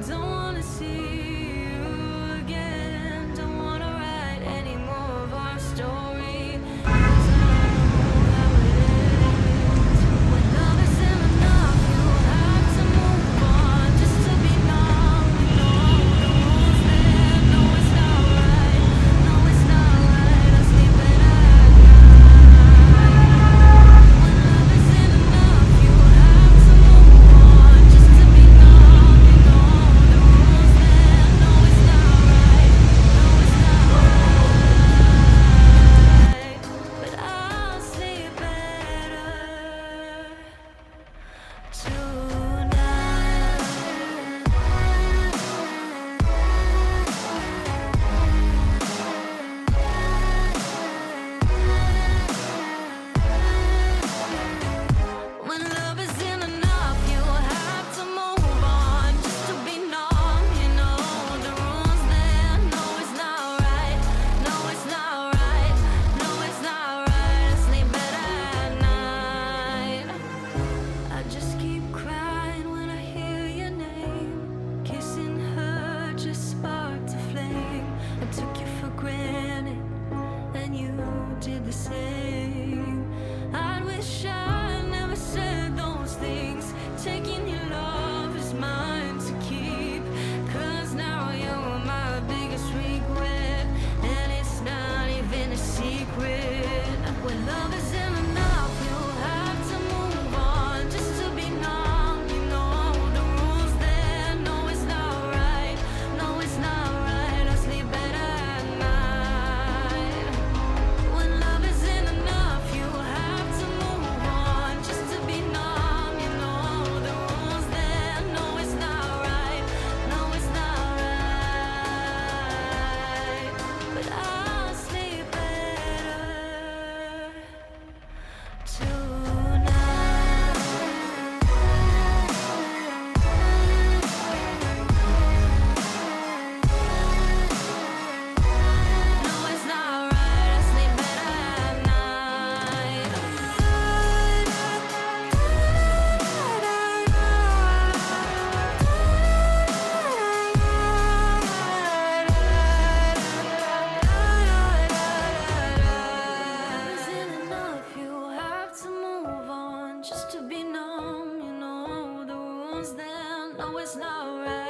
don't wanna see you again. Don't wanna write any more of our story, 'cause I know how it ends. When love isn't enough, you have to move on just to be numb. You know the rules there. No, it's not right. No, it's not right. I sleep better at night. When love isn't enough, you have to move on just to be numb. You know the rules there. No, it's not right. No, it's not right. But I'll sleep better tonight. When love isn't enough, you have to move on just to be numb. You know the rules there. No, it's not right. No, it's not right. No, it's not right. I sleep better at night. I just keep crying when I hear your name. Kissing her just sparked a flame. I took you for granted, and you did the same. I wish I never said those things. Taking your love is mine to keep, 'cause now you're my biggest regret, and it's not even a secret. When love isn't enough, you have to move on just to be numb. You know the rules there. No, it's not right. No, it's not right. I sleep better at night. When love isn't enough, you have to move on just to be numb. You know the rules there. No, it's not right. No, it's not right. But I'll sleep better tonight. No, it's not right. I sleep better at night. Isn't enough, you have to move on just to be numb. You know the rules then. No, it's not right.